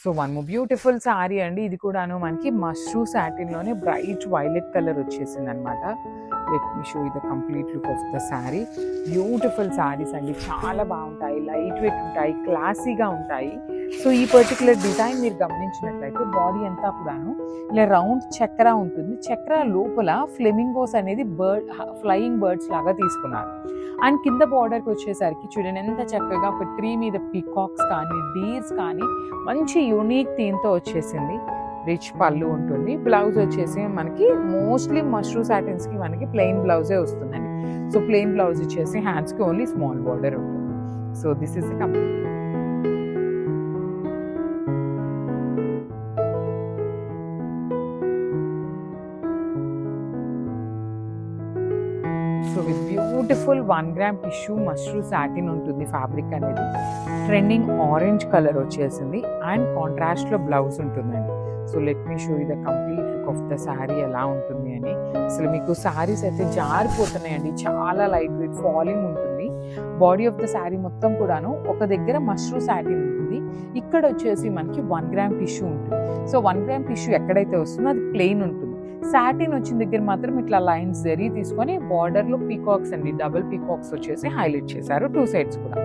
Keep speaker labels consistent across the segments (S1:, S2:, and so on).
S1: So one more beautiful sari అండి. ఇది కూడాను మనకి మష్రూ సాటిన్లోనే బ్రైట్ వైలెట్ కలర్ వచ్చేసింది అనమాట. Let me show you the complete look of the sari. Beautiful saris అండి, చాలా బాగుంటాయి, లైట్ వెయిట్ ఉంటాయి, క్లాసీగా ఉంటాయి. సో ఈ పర్టికులర్ డిజైన్ మీరు గమనించినట్లయితే బాడీ అంతా కూడాను ఇలా రౌండ్ చక్ర ఉంటుంది. చక్ర లోపల ఫ్లెమింగోస్ అనేది ఫ్లయింగ్ బర్డ్స్ లాగా తీసుకున్నారు. అండ్ కింద బార్డర్కి వచ్చేసరికి చూడండి ఎంత చక్కగా ఒక ట్రీ మీద పీకాక్స్ కానీ డీర్స్ కానీ మంచి యూనిక్ థీమ్తో వచ్చేసింది. రిచ్ పళ్ళు ఉంటుంది. బ్లౌజ్ వచ్చేసి మనకి మోస్ట్లీ మష్రూ సాటిన్స్కి మనకి ప్లెయిన్ బ్లౌజే వస్తుందండి. సో ప్లెయిన్ బ్లౌజ్ వచ్చేసి హ్యాండ్స్కి ఓన్లీ స్మాల్ బార్డర్ ఉంటుంది. So this is the complete. So with beautiful 1 gram tissue mashru satin ఉంటుంది. ఫ్యాబ్రిక్ అనేది ట్రెండింగ్ ఆరెంజ్ కలర్ వచ్చేసింది అండ్ కాంట్రాస్ట్లో బ్లౌజ్ ఉంటుందండి. So let me show you the complete look of the sari ఎలా ఉంటుంది అని. అసలు మీకు శారీస్ అయితే జారిపోతున్నాయండి, చాలా లైట్ వెయిట్ ఫాలింగ్ ఉంటుంది. బాడీ ఆఫ్ ద శారీ మొత్తం కూడాను ఒక దగ్గర మష్రూ సాటిన్ ఉంటుంది, ఇక్కడ వచ్చేసి మనకి 1 గ్రామ్ టిష్యూ ఉంటుంది. సో 1 గ్రామ్ టిష్యూ ఎక్కడైతే వస్తుందో అది ప్లెయిన్ ఉంటుంది. సాటిన్ వచ్చిన దగ్గర మాత్రం ఇట్లా లైన్స్ జరీ తీసుకొని బార్డర్లో పీకాక్స్ అండి, డబుల్ పీకాక్స్ వచ్చేసి హైలైట్ చేశారు 2 సైడ్స్ కూడా.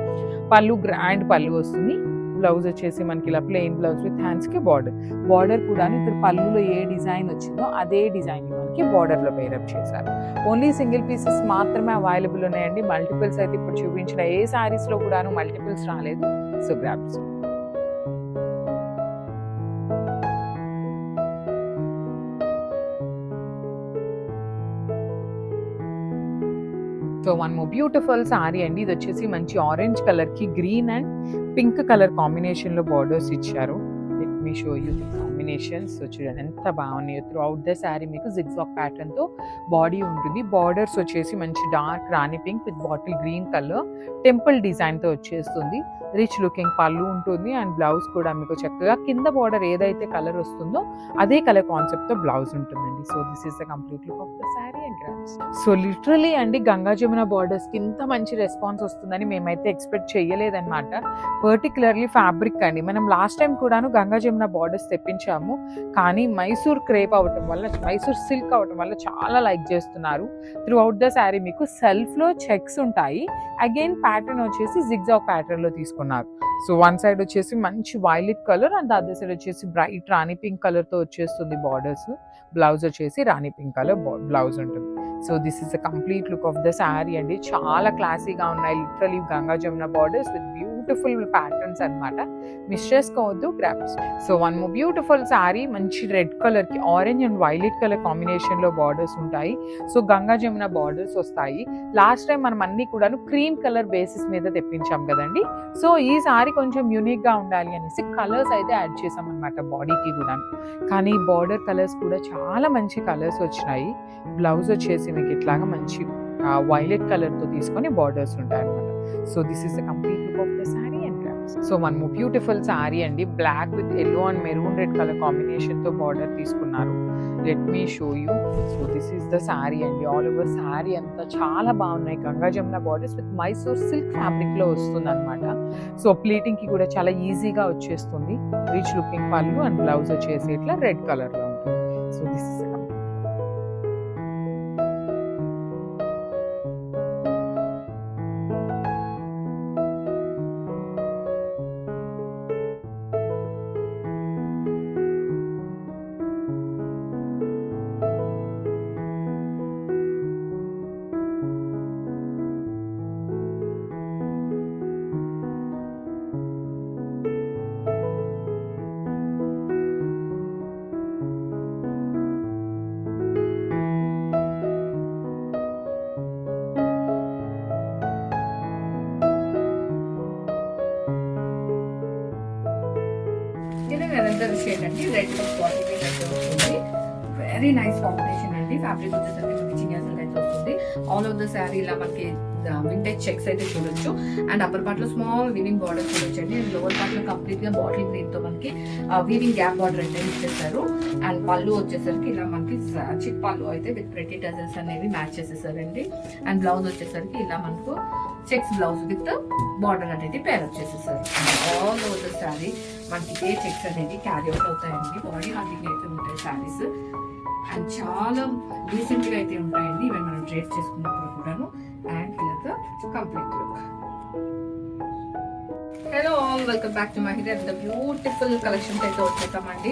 S1: పళ్ళు గ్రాండ్ పళ్ళు వస్తుంది. బ్లౌజ్ వచ్చేసి మనకి ఇలా ప్లెయిన్ బ్లౌజ్ విత్ హ్యాండ్స్కి బార్డర్ కూడా ఇక్కడ పళ్ళులో ఏ డిజైన్ వచ్చిందో అదే డిజైన్ మనకి బార్డర్లో పేరప్ చేశారు. ఓన్లీ సింగిల్ పీసెస్ మాత్రమే అవైలబుల్ ఉన్నాయండి. మల్టిపుల్స్ అయితే ఇప్పుడు చూపించిన ఏ శారీస్లో కూడాను మల్టిపుల్స్ రాలేదు. So grabs. So one more beautiful sari అండి. ఇది వచ్చేసి మంచి ఆరెంజ్ కలర్కి గ్రీన్ అండ్ పింక్ కలర్ కాంబినేషన్లో బార్డర్స్ ఇచ్చారు. Let me show you the combinations. So చూడండి ఎంత బాగున్నాయో. త్రూ అవుట్ ద శారీ మీకు జిగ్జాగ్ ప్యాటర్న్తో బాడీ ఉంటుంది. బార్డర్స్ వచ్చేసి మంచి dark Rani pink with bottle green colour temple డిజైన్తో వచ్చేస్తుంది. రిచ్ లుకింగ్ పళ్ళు ఉంటుంది అండ్ బ్లౌజ్ కూడా మీకు చక్కగా కింద బార్డర్ ఏదైతే కలర్ వస్తుందో అదే కలర్ కాన్సెప్ట్తో బ్లౌజ్ ఉంటుందండి. So this is the complete look of the sari and grams. So literally అండి గంగా జమున బార్డర్స్కి ఇంత మంచి రెస్పాన్స్ వస్తుందని మేమైతే ఎక్స్పెక్ట్ చేయలేదన్నమాట. పర్టికులర్లీ ఫ్యాబ్రిక్ అండి, మనం లాస్ట్ టైం కూడాను గంగా జమున బార్డర్స్ తెప్పించాము, కానీ మైసూర్ క్రేప్ అవటం వల్ల, మైసూర్ సిల్క్ అవటం వల్ల చాలా లైక్ చేస్తున్నారు. త్రూ అవుట్ ద శారీ మీకు సెల్ఫ్లో చెక్స్ ఉంటాయి. అగైన్ ప్యాటర్న్ వచ్చేసి జిగ్జాగ్ ప్యాటర్న్లో తీసుకున్నారు. సో వన్ సైడ్ వచ్చేసి మంచి violet colour and other side వచ్చేసి బ్రైట్ రాణి పింక్ కలర్తో వచ్చేస్తుంది బార్డర్స్. బ్లౌజ్ వచ్చేసి రాణి పింక్ కలర్ బ్లౌజ్ ఉంటుంది. So this is the complete look of the sari అండి. చాలా క్లాసీగా ఉన్నాయి. Literally Ganga Jamuna borders with beautiful patterns అనమాట. మిస్ చేసుకోవద్దు grasp. So one more beautiful sari. మంచి రెడ్ కలర్కి ఆరెంజ్ అండ్ వైలెట్ కలర్ కాంబినేషన్లో బార్డర్స్ ఉంటాయి. సో గంగా జమున బార్డర్స్ వస్తాయి. లాస్ట్ టైం మనం అన్ని కూడా క్రీమ్ కలర్ బేసిస్ మీద తెప్పించాం కదండి. సో ఈ సారీ కొంచెం యూనిక్గా ఉండాలి అనేసి కలర్స్ అయితే యాడ్ చేసాం అనమాట బాడీకి కూడా. కానీ బార్డర్ కలర్స్ కూడా చాలా మంచి కలర్స్ వచ్చినాయి. బ్లౌజ్ వచ్చేసి మీకు ఇట్లాగా మంచి వైలెట్ కలర్తో తీసుకొని బార్డర్స్ ఉంటాయి అనమాట. So this is the complete look of the sari and grams. So one more beautiful sari అండి. Black with yellow and maroon red colour కాంబినేషన్తో బార్డర్ తీసుకున్నారు. Let me show you. So this is the sari అండి. All over sari అంతా చాలా బాగున్నాయి. Ganga Jamuna borders with Mysore silk ఫ్యాబ్రిక్లో వస్తుంది అనమాట. సో ప్లీటింగ్కి కూడా చాలా ఈజీగా వచ్చేస్తుంది. Rich looking pallu and blouse వచ్చేసి ఇట్లా రెడ్ కలర్లో ఉంటుంది. సో దిస్ ఇస్
S2: అనంతరం షేడ్ అండి. రెడ్ బాటిల్ గ్రీన్ అయితే వస్తుంది. వెరీ నైస్ కాంబినేషన్ అండి. ఫ్యాబ్రిక్ వచ్చేసరికి మనకి చినియా సిల్క్ అయితే వస్తుంది. ఆల్ ఓవర్ ద శారీ ఇలా మనకి వింటేజ్ చెక్స్ అయితే చూడొచ్చు. అండ్ అప్పర్ పార్ట్ లో స్మాల్ వీవింగ్ బార్డర్ చూడొచ్చండి. అండ్ లోవర్ పార్ట్ లో కంప్లీట్ గా బాటిల్ గ్రీన్ తో మనకి వీవింగ్ గ్యాప్ బార్డర్ అయితే ఇచ్చేసారు. అండ్ పళ్ళు వచ్చేసరికి ఇలా మనకి చిక్ పళ్ళు అయితే విత్ ప్రెటీ టజల్స్ అనేవి మ్యాచ్ చేసేసారండి. అండ్ బ్లౌజ్ వచ్చేసరికి ఇలా మనకు చెక్స్ బ్లౌజ్ విత్ బార్డర్ అనేది పేరప్ చేసేసారు. ఆల్ ఓవర్ ద శారీ మనకి ఇదే చెక్స్ అనేది క్యారీ అవుట్ అవుతాయండి. బాడీ హంటింగ్ అయితే ఉంటాయి శారీస్, అండ్ చాలా డీసెంట్ గా అయితే ఉంటాయండి ఇవన్నీ మనం డ్రేప్ చేసుకున్నప్పుడు కూడాను. అండ్ ఇలా complete look. Hello all, welcome back to my here. Beautiful collections అయితే వచ్చేసామండి.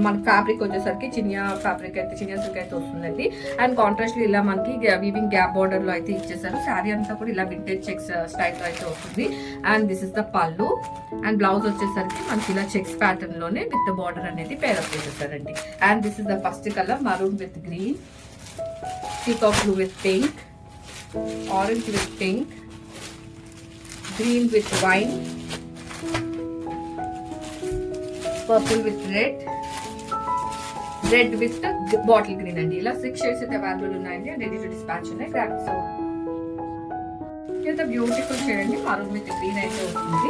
S2: మన ఫ్యాబ్రిక్ వచ్చేసరికి చినియా ఫ్యాబ్రిక్ అయితే, చినియా సిల్క్ అయితే వస్తుందండి. అండ్ కాంట్రాస్ట్ ఇలా మనకి వీవింగ్ గ్యాప్ బార్డర్ లో అయితే ఇచ్చేసారు. శారీ అంతా కూడా ఇలా వింటేజ్ చెక్స్ స్టైల్ లో అయితే వస్తుంది. And this is the pallu. And blouse వచ్చేసరికి మనకి ఇలా చెక్స్ ప్యాటర్న్ లోనే విత్ బార్డర్ అనేది పేర్ అప్ చేసేసారండి. And this is the first colour, maroon with green, peacock blue with pink, orange with pink, green with wine, purple with red, red with the bottle green అండి. ఇలా 6 shades అయితే available ఉన్నాయండి. Ready to dispatch ఉన్నాయి. Grab. So ఇది beautiful shade అండి, maroon with green అయితే వస్తుంది.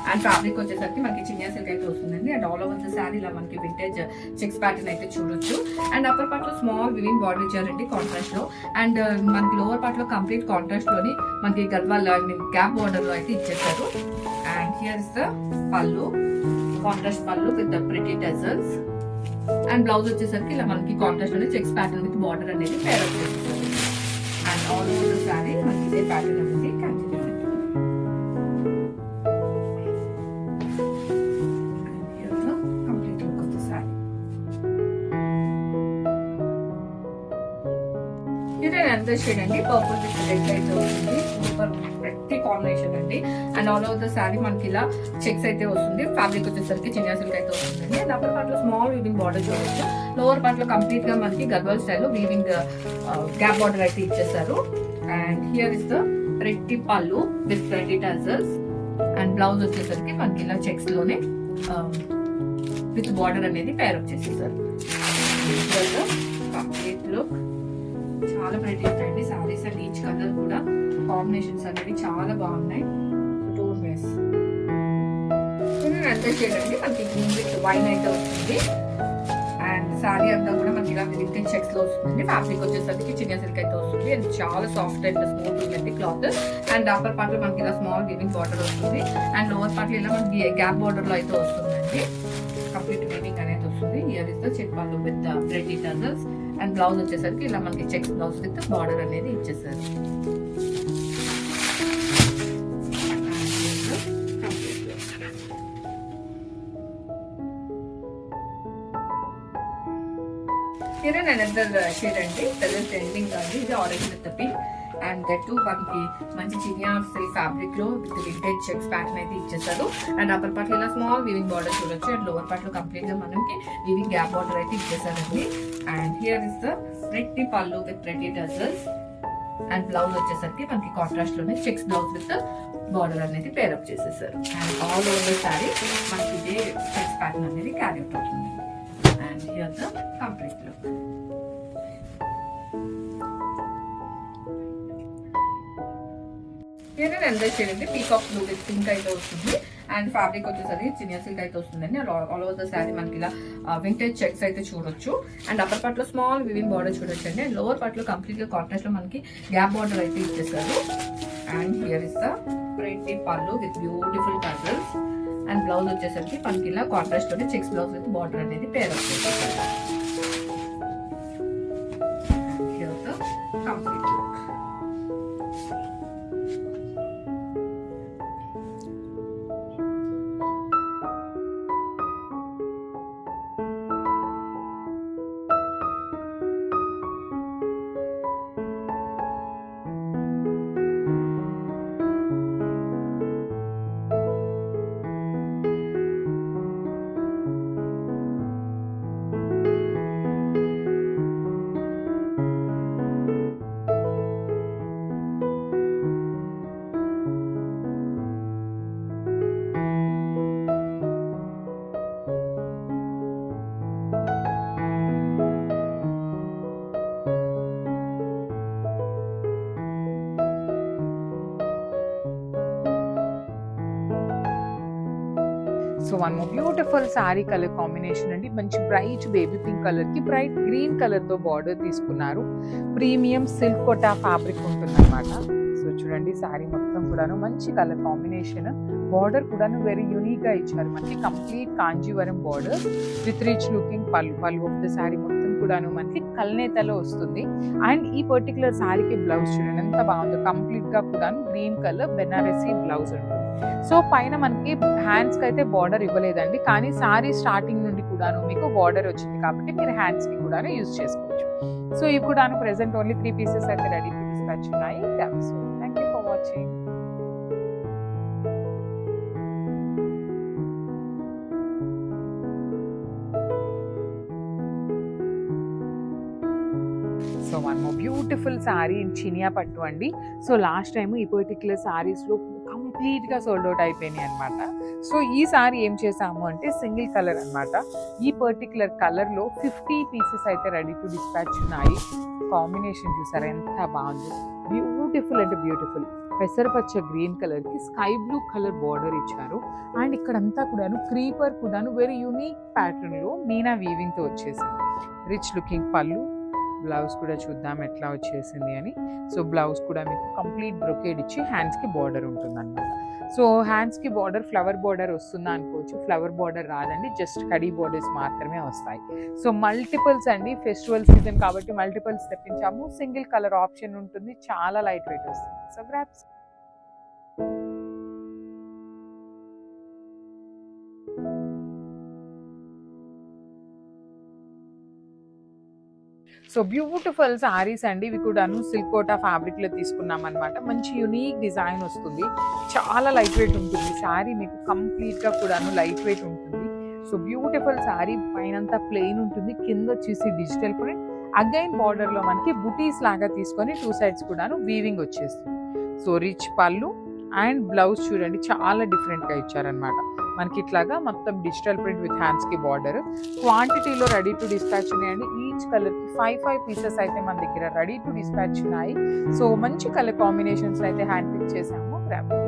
S2: And fabric వచ్చేసరికి మనకి చినియా సిల్క్ అయితే వస్తుందండి. And all over the sari ఇలా మనకి వింటేజ్ చెక్స్ ప్యాటర్న్ అయితే చూడొచ్చు. అండ్ అప్పర్ పార్ట్ లో స్మాల్ వివింగ్ బార్డర్ ఇచ్చారండి కాంట్రాస్ట్ లో. అండ్ మనకి లోవర్ పార్ట్ లో కంప్లీట్ కాంట్రాస్ట్ లోని మనకి గల్వాల్ గ్యాప్ బార్డర్ లో అయితే ఇచ్చేసారు. అండ్ హియర్ ఇస్ ద పళ్ళు, కాంట్రాస్ట్ పళ్ళు with the pretty టెజల్స్. And blouse వచ్చేసరికి ఇలా మనకి కాంట్రాస్ట్ లోనే చెక్స్ ప్యాటర్న్ విత్ బార్డర్ అనేది పేర్ అప్ చేసేసారు. And all over the sari మనకి ఇదే ప్యాటర్న్ అనేది కంటిన్యూ. షేడ్ అండి, పర్పుల్ విత్ రెడ్ అయితే వస్తుంది. సూపర్ ప్రతి కాంబినేషన్ అండి. And all over the sari మనకి ఇలా చెక్స్ అయితే వస్తుంది. ఫ్యాబ్రిక్ వచ్చేసరికి చినియా సిల్క్ అయితే వస్తుందండి. అండ్ అప్పర్ పార్ట్ లో స్మాల్ వీవింగ్ బార్డర్ చూడొచ్చు. లోవర్ పార్ట్ లో కంప్లీట్ గా మనకి గద్వాల్ స్టైల్లో వీవింగ్ గ్యాప్ బార్డర్ అయితే ఇచ్చేసారు. అండ్ హియర్ ఇస్ ద రెట్టి పళ్ళు విత్ రెట్టి టజల్స్. అండ్ బ్లౌజ్ వచ్చేసరికి మనకి ఇలా చెక్స్ లోనే విత్ బార్డర్ అనేది పేర్ అప్ చేసేసారు. కంప్లీట్ లుక్ చాలా ప్రెటీ ఉంటాయండి సారీస్. అండ్ ఈచ్ కలర్ కూడా కాంబినేషన్స్ అనేవి చాలా బాగున్నాయి. Don't miss. అంతే షేడ్ అండి, మనకి గ్రీన్ విత్ వైన్ అయితే వస్తుంది. అండ్ సారీ అంతా కూడా మనకి ఇలా వింటేజ్ చెక్స్ లో వస్తుంది. ఫ్యాబ్రిక్ వచ్చేసరికి చినియా సిల్క్ అయితే వస్తుంది. అండ్ చాలా సాఫ్ట్ అండ్ స్మూత్ ఉంటుంది క్లాత్. అండ్ అప్పర్ పార్ట్ లో మనకి ఇలా స్మాల్ వీవింగ్ బార్డర్ వస్తుంది. అండ్ లోవర్ పార్ట్ లో ఇలా మనకి గ్యాప్ బార్డర్ లో అయితే వస్తుందండి. కంప్లీట్ వీవింగ్ అనేది వస్తుంది. హియర్ ఇస్ ద చెక్ పళ్ళు with Reddy tassels. And blouse వచ్చేసరికి ఇలా మనకి చెక్స్ బ్లౌజ్ విత్ బార్డర్ అనేది ఇచ్చేసారు. Here another shade అండి, కలర్ ట్రెండింగ్ అండి. ఇది orange with pink. And that మనకి మంచి చినియా సిల్క్ ఫ్యాబ్రిక్ లో విత్ వింటేజ్ చెక్స్ ప్యాటర్న్ అయితే ఇచ్చేసారు. అండ్ అప్పర్ పార్ట్ లో ఇలా స్మాల్ వీవింగ్ బార్డర్ చూడొచ్చు. అండ్ లోవర్ పార్ట్ లో కంప్లీట్ గా మనకి వీవింగ్ గ్యాప్ బార్డర్ అయితే ఇచ్చేసారండి. అండ్ హియర్ ఇస్ ద రెట్టి పళ్ళు విత్ రెట్టి టజల్స్. అండ్ బ్లౌజ్ వచ్చేసరికి మనకి కాంట్రాస్ట్ లోనే చెక్స్ బ్లౌజ్ విత్ బార్డర్ అనేది పేర్ అప్ చేసేసారు. And all over the sari మనకి ఇదే చెక్స్ ప్యాటర్న్ అనేది క్యారీ అవుట్ అవుతుంది. And here the complete look. ఎంత షేడ్ అండి, పీకాక్ బ్లూ విత్ పింక్ అయితే వస్తుంది. అండ్ ఫ్యాబ్రిక్ వచ్చేసరికి చినియా సిల్క్ అయితే వస్తుందండి. ఆల్ ఓవర్ ద శారీ మనకి ఇలా వింటేజ్ చెక్స్ అయితే చూడొచ్చు. అండ్ అప్పర్ పార్ట్ లో స్మాల్ వివింగ్ బార్డర్ చూడొచ్చు అండి. అండ్ లోవర్ పార్ట్ లో కంప్లీట్ గా కాంట్రాస్ట్ లో మనకి గ్యాప్ బార్డర్ అయితే ఇచ్చేసారు. And here is the pretty pallu with beautiful tassels. And blouse వచ్చేసరికి మనకి ఇలా కాంట్రాస్ట్ లోనే చెక్స్ బ్లౌజ్ విత్ బార్డర్ అనేది పేర్ అప్ చేసేసారు. Here the complete look.
S1: So one more beautiful sari colour combination అండి. మంచి బ్రైట్ బేబీ పింక్ కలర్ కి bright green colour తో బార్డర్ తీసుకున్నారు. ప్రీమియం సిల్క్ కోటా ఫ్యాబ్రిక్ ఉంటుంది అనమాట. సో చూడండి శారీ మొత్తం కూడాను మంచి కలర్ కాంబినేషన్, బార్డర్ కూడాను వెరీ యూనిక్ గా ఇచ్చారు మనకి. Complete Kanjeevaram border with rich looking పళ్ళు ఆఫ్ ద శారీ మొత్తం కూడాను మనకి కల్నేతలో వస్తుంది. అండ్ ఈ పర్టికులర్ శారీకి బ్లౌజ్ చూడండి ఎంత బాగుందో, కంప్లీట్ గా కూడాను గ్రీన్ కలర్ బెనారసీ బ్లౌజ్ ఉంటుంది. సో పైన మనకి హ్యాండ్స్ కి అయితే బార్డర్ ఇవ్వలేదండి, కానీ శారీ స్టార్టింగ్ నుండి కూడాను మీకు బార్డర్ వచ్చింది కాబట్టి మీరు హ్యాండ్స్ కి కూడాను యూజ్ చేసుకోవచ్చు. సో ఇవి కూడాను ప్రెసెంట్ ఓన్లీ 3 పీసెస్ అయితే రెడీ టు డిస్పాచ్ ఉన్నాయి. So thank you for watching. So one more beautiful sari in Chiniya పట్టు అండి. సో లాస్ట్ టైం ఈ పర్టిక్యులర్ శారీస్లో కంప్లీట్గా సోల్డ్ అవుట్ అయిపోయినాయి అనమాట. సో ఈ సారీ ఏం చేసాము అంటే సింగిల్ కలర్ అనమాట. ఈ పర్టిక్యులర్ కలర్లో 50 పీసెస్ అయితే రెడీ టు డిస్పాచ్ ఉన్నాయి. కాంబినేషన్ చూసారా ఎంత బాగుంది, బ్యూటిఫుల్ అంటే బ్యూటిఫుల్. పెసరపచ్చ గ్రీన్ కలర్కి స్కై బ్లూ కలర్ బార్డర్ ఇచ్చారు. అండ్ ఇక్కడంతా కూడాను క్రీపర్ కూడాను వెరీ యూనిక్ ప్యాటర్న్లో మీనా వీవింగ్తో వచ్చేసింది. రిచ్ లుకింగ్ పళ్ళు, బ్లౌజ్ కూడా చూద్దాం ఎట్లా వచ్చేసింది అని. సో బ్లౌజ్ కూడా మీకు కంప్లీట్ బ్రొకేడ్ ఇచ్చి హ్యాండ్స్కి బార్డర్ ఉంటుంది అనమాట. సో హ్యాండ్స్కి బార్డర్ ఫ్లవర్ బార్డర్ వస్తుందా అనుకోవచ్చు, ఫ్లవర్ బార్డర్ రాదండి, జస్ట్ కడీ బార్డర్స్ మాత్రమే వస్తాయి. సో మల్టిపుల్స్ అండి, ఫెస్టివల్ సీజన్ కాబట్టి మల్టిపుల్స్ తెప్పించాము. సింగిల్ కలర్ ఆప్షన్ ఉంటుంది, చాలా లైట్ వెయిట్ వస్తుంది. So grasp. So beautiful saris అండి, ఇవి కూడాను సిల్క్ కోటా ఫ్యాబ్రిక్ లో తీసుకున్నాం అనమాట. మంచి యూనిక్ డిజైన్ వస్తుంది, చాలా లైట్ వెయిట్ ఉంటుంది శారీ, మీకు కంప్లీట్ గా కూడాను లైట్ వెయిట్ ఉంటుంది. సో బ్యూటిఫుల్ శారీ, పైనంతా ప్లెయిన్ ఉంటుంది, కింద వచ్చేసి డిజిటల్ ప్రింట్, అగైన్ బార్డర్ లో మనకి బుటీస్ లాగా తీసుకొని 2 సైడ్స్ కూడాను వీవింగ్ వచ్చేస్తుంది. So rich pallu and blouse చూడండి చాలా డిఫరెంట్ గా ఇచ్చారనమాట. మనకి ఇట్లాగా మొత్తం డిజిటల్ ప్రింట్ విత్ హ్యాండ్స్ కి బార్డర్. క్వాంటిటీలో రెడీ టు డిస్పాచ్ ఉన్నాయండి. ఈచ్ కలర్ కి 5 పీసెస్ అయితే మన దగ్గర రెడీ టు డిస్పాచ్ ఉన్నాయి. సో మంచి కలర్ కాంబినేషన్స్ అయితే హ్యాండ్ పిక్ చేసాము.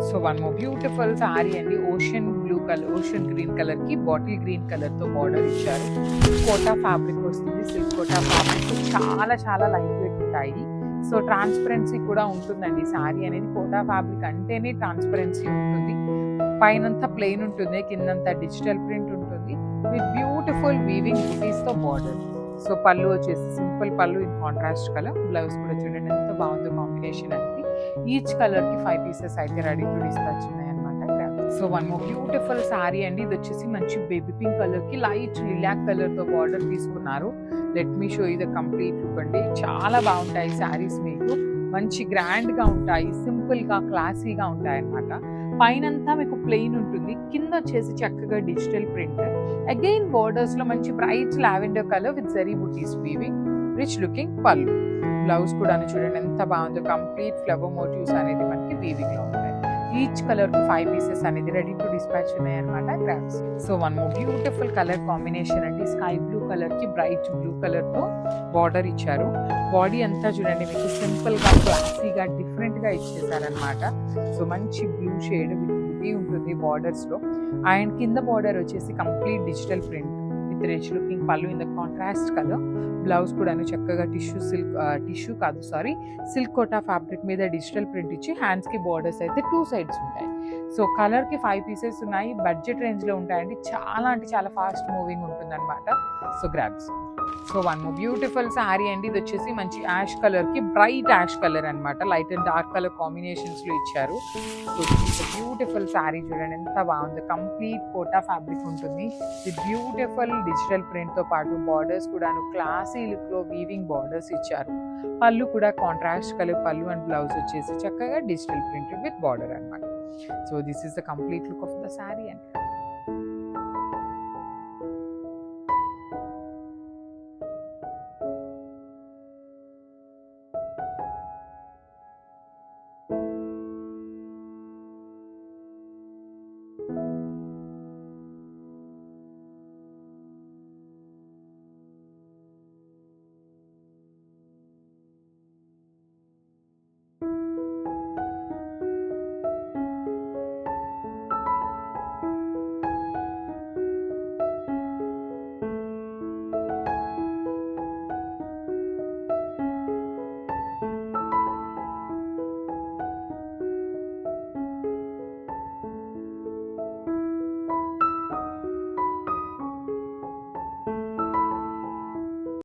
S1: So one more beautiful sari అండి, ocean blue colour, ocean green colour కి బాటిల్ గ్రీన్ కలర్ తో బార్డర్ ఇచ్చారు. కోటా ఫ్యాబ్రిక్ వస్తుంది, సిల్క్ కోటా ఫ్యాబ్రిక్, చాలా చాలా లైట్ వెయిట్ ఉంటాయి. సో ట్రాన్స్పరెన్సీ కూడా ఉంటుందండి. శారీ అనేది కోటా ఫ్యాబ్రిక్ అంటేనే ట్రాన్స్పరెన్సీ ఉంటుంది. పైనంతా ప్లెయిన్ ఉంటుంది, కిందంతా డిజిటల్ ప్రింట్ ఉంటుంది విత్ బ్యూటిఫుల్ వీవింగ్ బుటీస్ తో బార్డర్. సో పళ్ళు వచ్చేసి సింపుల్ పళ్ళు ఇన్ కాంట్రాస్ట్ కలర్. బ్లౌజ్ కూడా చూడండి ఎంత బాగుందో కాంబినేషన్ అనేది. ఈచ్ కలర్ కి 5 పీసెస్ అయితే రెడీ టు డిస్పాచ్ ఉన్నాయి అనమాట. So one more beautiful sari అండి, ఇది వచ్చేసి మంచి బేబీ పింక్ కలర్ కి లైట్ లిలాక్ కలర్ తో బార్డర్ తీసుకున్నారు. Let me show you the complete look అండి. చాలా బాగుంటాయి శారీస్, మీకు మంచి గ్రాండ్ గా ఉంటాయి, సింపుల్ గా క్లాసీగా ఉంటాయి అనమాట. పైనంతా మీకు ప్లెయిన్ ఉంటుంది, కింద వచ్చేసి చక్కగా డిజిటల్ ప్రింట్, అగైన్ బోర్డర్స్ లో మంచి bright lavender colour with zari buttis weaving, rich looking పళ్ళు. బ్లౌజ్ కూడా చూడండి ఎంత బాగుందో, కంప్లీట్ ఫ్లవర్ మోటివ్స్ అనేది మనకి వీవింగ్ లో ఉంటాయి. ఈచ్ కలర్ కి 5 పీసెస్ అనేది రెడీ టు డిస్పాచ్ ఉన్నాయి అనమాట. Grams. So one more beautiful colour combination అండి, స్కై బ్లూ కలర్ కి బ్రైట్ బ్లూ కలర్ తో బార్డర్ ఇచ్చారు. బాడీ అంతా చూడండి మీకు సింపుల్ గా క్లాసీగా డిఫరెంట్ గా ఇచ్చేసారనమాట. సో మంచి బ్లూ షేడ్ విత్ బుటీ ఉంటుంది బార్డర్స్ లో. అండ్ కింద బార్డర్ వచ్చేసి complete digital print with rich looking pallu in the contrast colour. Blouse కూడా చక్కగా సిల్క్ కోటా ఫ్యాబ్రిక్ మీద డిజిటల్ ప్రింట్ ఇచ్చి హ్యాండ్స్ కి బార్డర్స్ అయితే 2 సైడ్స్ ఉంటాయి. సో కలర్ కి 5 పీసెస్ ఉన్నాయి, బడ్జెట్ రేంజ్ లో ఉంటాయండి. చాలా అంటే చాలా ఫాస్ట్ మూవింగ్ ఉంటుంది అనమాట. So grabs. So one more beautiful sari అండి, ఇది వచ్చేసి మంచి యాష్ కలర్ కి బ్రైట్ యాష్ కలర్ అనమాట. Light and dark colour combinations లో ఇచ్చారు. సో బ్యూటిఫుల్ శారీ చూడండి ఎంత బాగుంది, కంప్లీట్ కోటా ఫ్యాబ్రిక్ ఉంటుంది విత్ బ్యూటిఫుల్ డిజిటల్ ప్రింట్ తో పాటు బార్డర్స్ కూడా క్లాసీ లుక్ లో వీవింగ్ బార్డర్స్ ఇచ్చారు. పళ్ళు కూడా కాంట్రాస్ట్ కలర్ పళ్ళు అండ్ బ్లౌజ్ వచ్చేసి చక్కగా డిజిటల్ ప్రింటెడ్ విత్ బార్డర్ అనమాట. So this is the complete look of the sari and